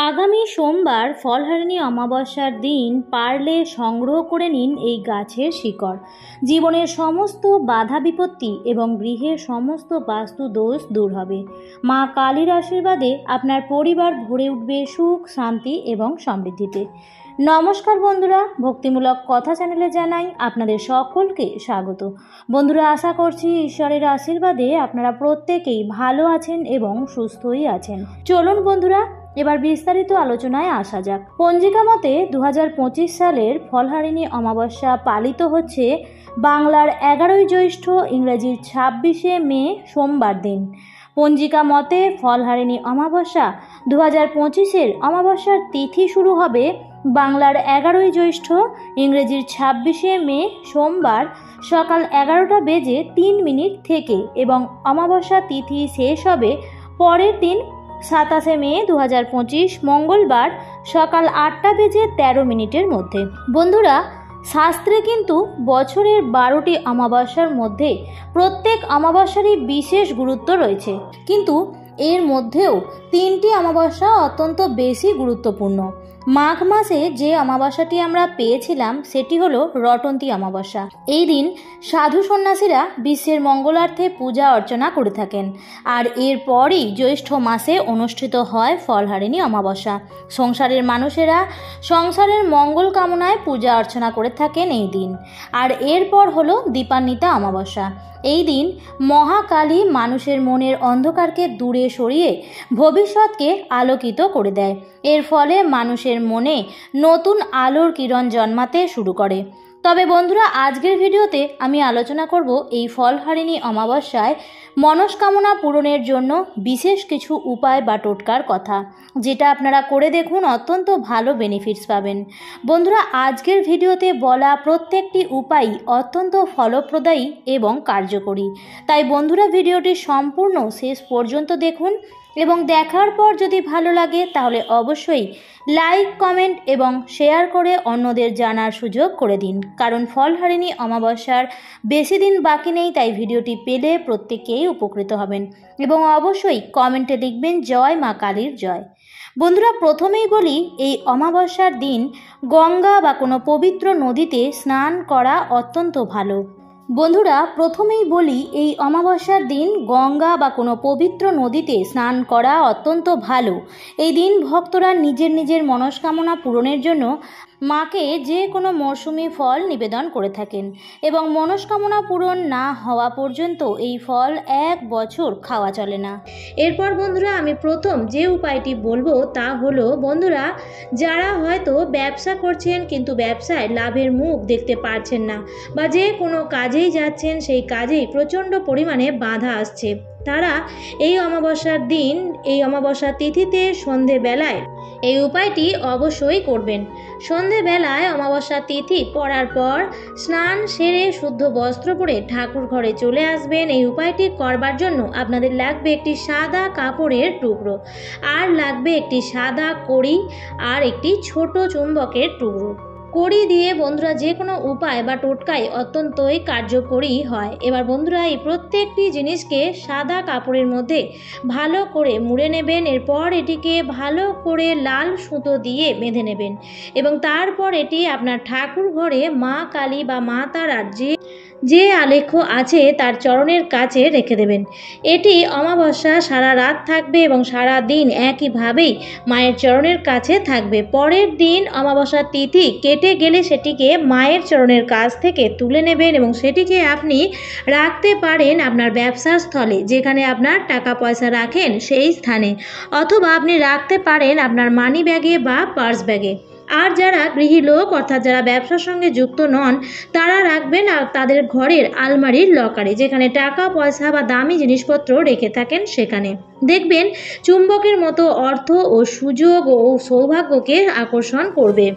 আগামী সোমবার ফলহারিণী অমাবস্যার দিন পারলে সংগ্রহ করে নিন এই গাছের শিকড়। জীবনের সমস্ত বাধা বিপত্তি এবং গৃহের সমস্ত বাস্তু দোষ দূর হবে। মা কালীর আশীর্বাদে আপনার পরিবার ভরে উঠবে সুখ, শান্তি এবং সমৃদ্ধিতে। নমস্কার বন্ধুরা, ভক্তিমূলক কথা চ্যানেলে জানাই আপনাদের সকলকে স্বাগত। বন্ধুরা, আশা করছি ঈশ্বরের আশীর্বাদে আপনারা প্রত্যেকেই ভালো আছেন এবং সুস্থই আছেন। চলুন বন্ধুরা, এবার বিস্তারিত আলোচনায় আসা যাক। পঞ্জিকা মতে 2025 সালের ফলহারিণী অমাবস্যা পালিত হচ্ছে বাংলার 11ই জ্যৈষ্ঠ, ইংরেজির 26শে মে সোমবার দিন। পঞ্জিকা মতে ফলহারিণী অমাবস্যা 2025-এর অমাবস্যার তিথি শুরু হবে বাংলার 11ই জ্যৈষ্ঠ, ইংরেজির 26শে মে সোমবার সকাল 11:03 থেকে এবং অমাবস্যা তিথি শেষ হবে পরের দিন 27শে মে 2025 মঙ্গলবার সকাল 8:13 মধ্যে। বন্ধুরা, শাস্ত্রে কিন্তু বছরের 12টি অমাবস্যার মধ্যে প্রত্যেক অমাবস্যারই বিশেষ গুরুত্ব রয়েছে, কিন্তু এর মধ্যেও 3টি অমাবস্যা অত্যন্ত বেশি গুরুত্বপূর্ণ। মাঘ মাসে যে অমাবস্যাটি আমরা পেয়েছিলাম সেটি হলো রটন্তী অমাবস্যা। এই দিন সাধু সন্ন্যাসীরা বিশ্বের মঙ্গলার্থে পূজা অর্চনা করে থাকেন, আর এরপরই জ্যৈষ্ঠ মাসে অনুষ্ঠিত হয় ফলহারিণী অমাবস্যা। সংসারের মানুষেরা সংসারের মঙ্গল কামনায় পূজা অর্চনা করে থাকেন এই দিন। আর এরপর হলো দীপান্বিতা অমাবস্যা। এই দিন মহাকালী মানুষের মনের অন্ধকারকে দূরে সরিয়ে ভবিষ্যৎকে আলোকিত করে দেয়। এর ফলে মানুষের মনে নতুন আলোর কিরণ জন্মাতে শুরু করে। তবে বন্ধুরা, আজকের ভিডিওতে আমি আলোচনা করব এই ফলহারিণী অমাবস্যায় মনস্কামনা পূরণের জন্য বিশেষ কিছু উপায় বা টোটকার কথা, যেটা আপনারা করে দেখুন, অত্যন্ত ভালো বেনিফিটস পাবেন। বন্ধুরা, আজকের ভিডিওতে বলা প্রত্যেকটি উপায় অত্যন্ত ফলপ্রদায়ী এবং কার্যকরী। তাই বন্ধুরা, ভিডিওটি সম্পূর্ণ শেষ পর্যন্ত দেখুন এবং দেখার পর যদি ভালো লাগে তাহলে অবশ্যই লাইক, কমেন্ট এবং শেয়ার করে অন্যদের জানার সুযোগ করে দিন, কারণ ফলহারিণী অমাবস্যার বেশি দিন বাকি নেই। তাই ভিডিওটি পেলে প্রত্যেকেই উপকৃত হবেন এবং অবশ্যই কমেন্টে লিখবেন জয় মা কালীর জয়। বন্ধুরা, প্রথমেই বলি, এই অমাবস্যার দিন গঙ্গা বা কোনো পবিত্র নদীতে স্নান করা অত্যন্ত ভালো। বন্ধুরা, প্রথমেই বলি, এই অমাবস্যার দিন গঙ্গা বা কোনো পবিত্র নদীতে স্নান করা অত্যন্ত ভালো। এই দিন ভক্তরা নিজের নিজের মনস্কামনা পূরণের জন্য মাকে যে কোনো মরশুমি ফল নিবেদন করে থাকেন এবং মনস্কামনা পূরণ না হওয়া পর্যন্ত এই ফল 1 বছর খাওয়া চলে না। এরপর বন্ধুরা, আমি প্রথম যে উপায়টি বলবো তা হলো, বন্ধুরা যারা হয়তো ব্যবসা করছেন কিন্তু ব্যবসায় লাভের মুখ দেখতে পারছেন না, বা যে কোনো কাজেই যাচ্ছেন সেই কাজেই প্রচণ্ড পরিমাণে বাধা আসছে, তারা এই অমাবস্যার দিন, এই অমাবস্যা তিথিতে সন্ধেবেলায় এই উপায়টি অবশ্যই করবেন। সন্ধেবেলায় অমাবস্যা তিথি পড়ার পর স্নান সেরে শুদ্ধ বস্ত্র পরে ঠাকুর ঘরে চলে আসবেন। এই উপায়টি করবার জন্য আপনাদের লাগবে একটি সাদা কাপড়ের টুকরো, আর লাগবে একটি সাদা কড়ি আর একটি ছোট চুম্বকের টুকরো। কড়ি দিয়ে বন্ধুরা যে কোনো উপায় বা টোটকাই অত্যন্তই কার্যকরী হয়। এবার বন্ধুরা, এই প্রত্যেকটি জিনিসকে সাদা কাপড়ের মধ্যে ভালো করে মুড়ে নেবেন। এরপর এটিকে ভালো করে লাল সুতো দিয়ে বেঁধে নেবেন এবং তারপর এটি আপনার ঠাকুর ঘরে মা কালী বা মা তারার যে আলেখ্য আছে তার চরণের কাছে রেখে দেবেন। এটি অমাবস্যা সারা রাত থাকবে এবং সারা দিন একইভাবেই মায়ের চরণের কাছে থাকবে। পরের দিন অমাবস্যা তিথি কেটে গেলে সেটিকে মায়ের চরণের কাছ থেকে তুলে নেবেন এবং সেটিকে আপনি রাখতে পারেন আপনার ব্যবসার স্থলে, যেখানে আপনার টাকা পয়সা রাখেন সেই স্থানে, অথবা আপনি রাখতে পারেন আপনার মানি ব্যাগে বা পার্স ব্যাগে। আর যারা গৃহী লোক অর্থাৎ যারা ব্যবসার সঙ্গে যুক্ত নন, তারা রাখবেন আর তাদের ঘরের আলমারির লকারে, যেখানে টাকা পয়সা বা দামি জিনিসপত্র রেখে থাকেন সেখানে। দেখবেন চুম্বকের মতো অর্থ ও সুযোগ ও সৌভাগ্যকে আকর্ষণ করবে।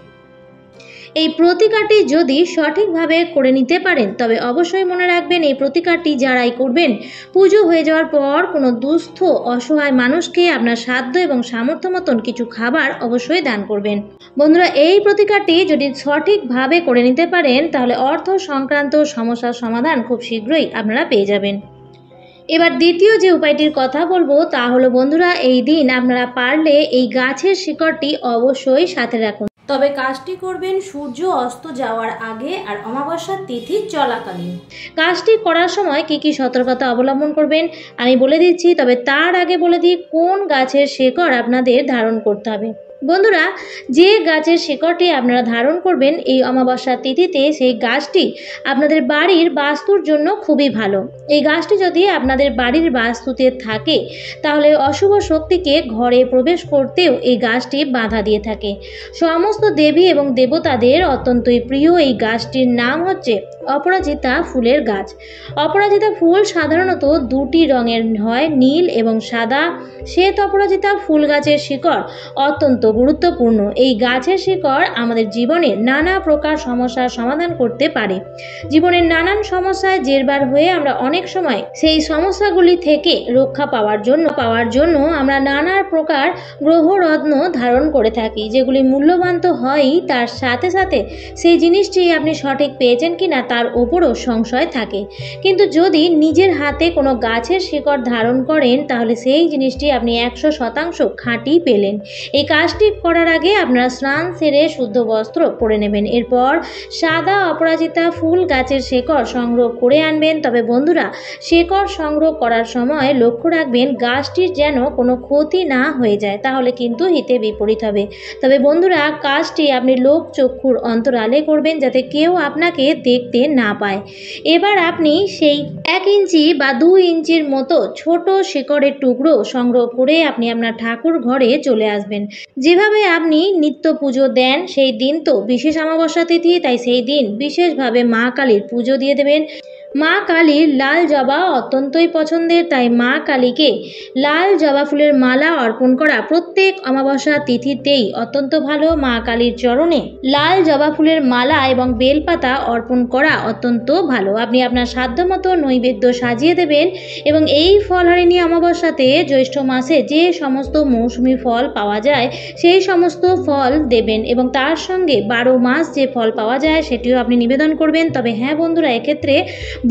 এই প্রতিকারটি যদি সঠিকভাবে করে নিতে পারেন তবে অবশ্যই মনে রাখবেন, এই প্রতিকারটি যারাই করবেন পুজো হয়ে যাওয়ার পর কোনো দুস্থ অসহায় মানুষকে আপনার সাধ্য এবং সামর্থ্য মতন কিছু খাবার অবশ্যই দান করবেন। বন্ধুরা, এই প্রতিকারটি যদি সঠিকভাবে করে নিতে পারেন তাহলে অর্থ সংক্রান্ত সমস্যার সমাধান খুব শীঘ্রই আপনারা পেয়ে যাবেন। এবার দ্বিতীয় যে উপায়টির কথা বলবো তা হলো বন্ধুরা, এই দিন আপনারা পারলে এই গাছের শিকড়টি অবশ্যই সাথে রাখুন। তবে কাজটি করবেন সূর্য অস্ত যাওয়ার আগে আর অমাবস্যার তিথি চলাকালীন। কাজটি করার সময় কি কি সতর্কতা অবলম্বন করবেন আমি বলে দিচ্ছি, তবে তার আগে বলে দিই কোন গাছের শিকড় আপনাদের ধারণ করতে হবে। বন্ধুরা, যে গাছের শিকড়টি আপনারা ধারণ করবেন এই অমাবস্যার তিথিতে, সেই গাছটি আপনাদের বাড়ির বাস্তুর জন্য খুবই ভালো। এই গাছটি যদি আপনাদের বাড়ির বাস্তুতে থাকে তাহলে অশুভ শক্তিকে ঘরে প্রবেশ করতেও এই গাছটি বাধা দিয়ে থাকে। সমস্ত দেবী এবং দেবতাদের অত্যন্তই প্রিয় এই গাছটির নাম হচ্ছে অপরাজিতা ফুলের গাছ। অপরাজিতা ফুল সাধারণত দুটি রঙের হয়, নীল এবং সাদা। শ্বেত অপরাজিতা ফুল গাছের শিকড় অত্যন্ত গুরুত্বপূর্ণ। এই গাছের শিকড় আমাদের জীবনে নানা প্রকার সমস্যার সমাধান করতে পারে। জীবনের নানান সমস্যায় জেরবার হয়ে আমরা অনেক সময় সেই সমস্যাগুলি থেকে রক্ষা পাওয়ার জন্য আমরা নানা প্রকার গ্রহরত্ন ধারণ করে থাকি, যেগুলি মূল্যবান তো হয়ই, তার সাথে সাথে সেই জিনিসটি আপনি সঠিক পেয়েছেন কিনা তার ওপরও সংশয় থাকে। কিন্তু যদি নিজের হাতে কোনো গাছের শিকড় ধারণ করেন তাহলে সেই জিনিসটি আপনি 100% খাঁটি পেলেন। এই কাজটি করার আগে আপনারা স্নান সেরে শুদ্ধ বস্ত্র পরে নেবেন। এরপর সাদা অপরাজিতা ফুল গাছের শিকড় সংগ্রহ করে আনবেন। তবে বন্ধুরা, শিকড় সংগ্রহ করার সময় লক্ষ্য রাখবেন গাছটির যেন কোনো ক্ষতি না হয়ে যায়, তাহলে কিন্তু হিতে বিপরীত হবে। তবে বন্ধুরা, কাজটি আপনি লোক চক্ষুর অন্তরালে করবেন যাতে কেউ আপনাকে দেখতে না পায়। এবার আপনি সেই 1 ইঞ্চি বা 2 ইঞ্চির মতো ছোট শিকড়ের টুকরো সংগ্রহ করে আপনি আপনার ঠাকুর ঘরে চলে আসবেন। যেভাবে আপনি নিত্য পুজো দেন, সেই দিন তো বিশেষ অমাবস্যা তিথি, তাই সেই দিন বিশেষভাবে মা কালীর পুজো দিয়ে দেবেন। মা কালীর লাল জবা অত্যন্তই পছন্দের, তাই মা কালীকে লাল জবা ফুলের মালা অর্পণ করা প্রত্যেক অমাবস্যা তিথিতেই অত্যন্ত ভালো। মা কালীর চরণে লাল জবা ফুলের মালা এবং বেলপাতা অর্পণ করা অত্যন্ত ভালো। আপনি আপনার সাধ্যমতো নৈবেদ্য সাজিয়ে দেবেন এবং এই ফলহারিণী অমাবস্যাতে জ্যৈষ্ঠ মাসে যে সমস্ত মৌসুমি ফল পাওয়া যায় সেই সমস্ত ফল দেবেন এবং তার সঙ্গে 12 মাস যে ফল পাওয়া যায় সেটিও আপনি নিবেদন করবেন। তবে হ্যাঁ বন্ধুরা, এক্ষেত্রে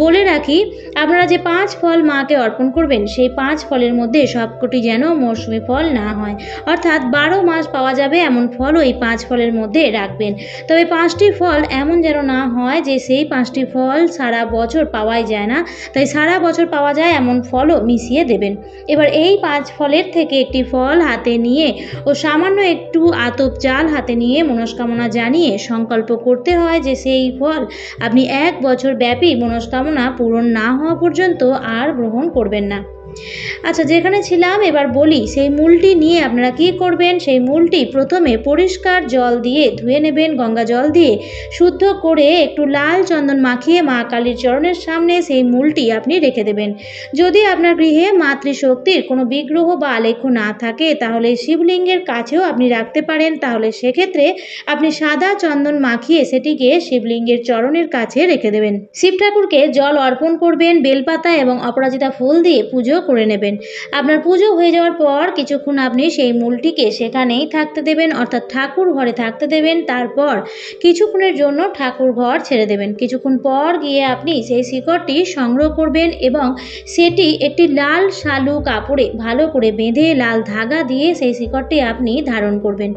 বলে রাখি, আপনারা যে 5 ফল মাকে অর্পণ করবেন সেই 5 ফলের মধ্যে সবকটি যেন মৌসুমি ফল না হয়, অর্থাৎ 12 মাস পাওয়া যাবে এমন ফলও এই 5 ফলের মধ্যে রাখবেন। তবে 5টি ফল এমন যেন না হয় যে সেই 5টি ফল সারা বছর পাওয়াই যায় না, তাই সারা বছর পাওয়া যায় এমন ফলও মিশিয়ে দেবেন। এবার এই 5 ফলের থেকে একটি ফল হাতে নিয়ে ও সামান্য একটু আতপ চাল হাতে নিয়ে মনস্কামনা জানিয়ে সংকল্প করতে হয় যে সেই ফল আপনি 1 বছর ব্যাপী মনস্কামনা পূরণ না হওয়া পর্যন্ত আর গ্রহণ করবেন না। আচ্ছা, যেখানে ছিলাম এবার বলি, সেই মূলটি নিয়ে আপনারা কি করবেন। সেই মূলটি প্রথমে পরিষ্কার জল দিয়ে ধুয়ে নেবেন, গঙ্গা জল দিয়ে শুদ্ধ করে একটু লাল চন্দন মাখিয়ে মা কালীর চরণের সামনে সেই মূলটি আপনি রেখে দেবেন। যদি আপনার গৃহে মাতৃশক্তির কোনো বিগ্রহ বা আলেখ্য না থাকে তাহলে শিবলিঙ্গের কাছেও আপনি রাখতে পারেন। তাহলে সেক্ষেত্রে আপনি সাদা চন্দন মাখিয়ে সেটিকে শিবলিঙ্গের চরণের কাছে রেখে দেবেন। শিব ঠাকুরকে জল অর্পণ করবেন, বেলপাতা এবং অপরাজিতা ফুল দিয়ে পুজো করে নেবেন। আপনার পুজো হয়ে যাওয়ার পর কিছুক্ষণ আপনি সেই মূলটিকে সেখানেই থাকতে দেবেন, অর্থাৎ ঠাকুর ঘরে থাকতে দেবেন। তারপর কিছুক্ষণের জন্য ঠাকুর ঘর ছেড়ে দেবেন। কিছুক্ষণ পর গিয়ে আপনি সেই শিকড়টি সংগ্রহ করবেন এবং সেটি একটি লাল শালু কাপড়ে ভালো করে বেঁধে লাল ধাগা দিয়ে সেই শিকড়টি আপনি ধারণ করবেন।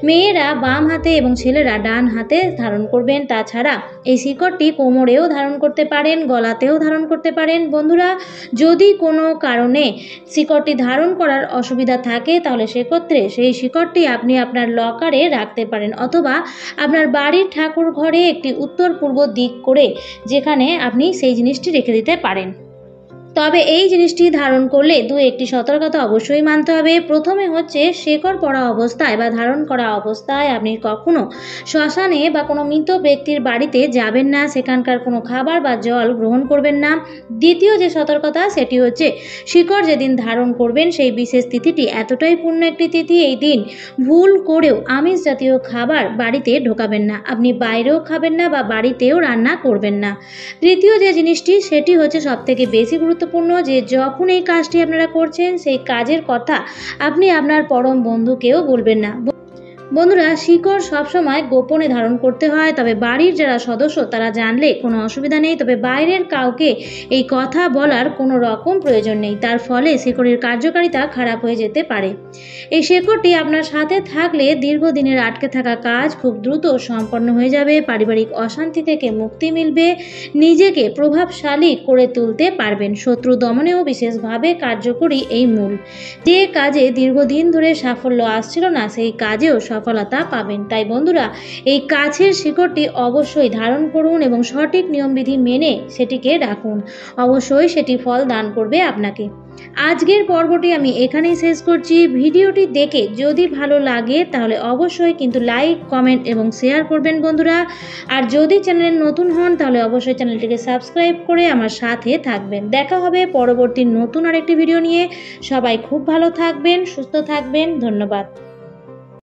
মেয়েরা বাম হাতে এবং ছেলেরা ডান হাতে ধারণ করবেন। তাছাড়া এই শিকড়টি কোমরেও ধারণ করতে পারেন, গলাতেও ধারণ করতে পারেন। বন্ধুরা, যদি কোনো কারণে শিকড়টি ধারণ করার অসুবিধা থাকে তাহলে সেক্ষেত্রে সেই শিকড়টি আপনি আপনার লকারে রাখতে পারেন, অথবা আপনার বাড়ির ঠাকুর ঘরে একটি উত্তর পূর্ব দিক করে যেখানে আপনি সেই জিনিসটি রেখে দিতে পারেন। তবে এই জিনিসটি ধারণ করলে একটি সতর্কতা অবশ্যই মানতে হবে। প্রথমে হচ্ছে, শিকড় পরা অবস্থায় বা ধারণ করা অবস্থায় আপনি কখনো শ্মশানে বা কোনো মৃত ব্যক্তির বাড়িতে যাবেন না, সেখানকার কোনো খাবার বা জল গ্রহণ করবেন না। দ্বিতীয় যে সতর্কতা সেটি হচ্ছে, শিকড় যেদিন ধারণ করবেন সেই বিশেষ তিথিটি এতটাই পূর্ণ একটি তিথি, এই দিন ভুল করেও আমিষ জাতীয় খাবার বাড়িতে ঢোকাবেন না। আপনি বাইরেও খাবেন না বা বাড়িতেও রান্না করবেন না। তৃতীয় যে জিনিসটি সেটি হচ্ছে সবথেকে বেশি গুরুত্বপূর্ণ, যে যখন এই কাজটি আপনারা করছেন সেই কাজের কথা আপনি আপনার পরম বন্ধুকেও বলবেন না। বন্ধুরা, শিকড় সবসময় গোপনে ধারণ করতে হয়, তবে বাড়ির যারা সদস্য তারা জানলে কোনো অসুবিধা নেই, তবে বাইরের কাউকে এই কথা বলার কোনো রকম প্রয়োজন নেই। তার ফলে শিকড়ের কার্যকারিতা খারাপ হয়ে যেতে পারে। এই শিকড়টি আপনার সাথে থাকলে দীর্ঘদিনের আটকে থাকা কাজ খুব দ্রুত সম্পন্ন হয়ে যাবে, পারিবারিক অশান্তি থেকে মুক্তি মিলবে, নিজেকে প্রভাবশালী করে তুলতে পারবেন। শত্রু দমনেও বিশেষভাবে কার্যকরী এই মূল। যে কাজে দীর্ঘদিন ধরে সাফল্য আসছিল না, সেই কাজেও সফলতা পাবেন। তাই বন্ধুরা, এই গাছের শিকড়টি অবশ্যই ধারণ করুন এবং সঠিক নিয়মবিধি মেনে সেটিকে রাখুন। অবশ্যই সেটি ফল দান করবে আপনাকে। আজকের পর্বটি আমি এখানেই শেষ করছি। ভিডিওটি দেখে যদি ভালো লাগে তাহলে অবশ্যই কিন্তু লাইক, কমেন্ট এবং শেয়ার করবেন বন্ধুরা। আর যদি চ্যানেলে নতুন হন তাহলে অবশ্যই চ্যানেলটিকে সাবস্ক্রাইব করে আমার সাথে থাকবেন। দেখা হবে পরবর্তী নতুন আরেকটি ভিডিও নিয়ে। সবাই খুব ভালো থাকবেন, সুস্থ থাকবেন। ধন্যবাদ।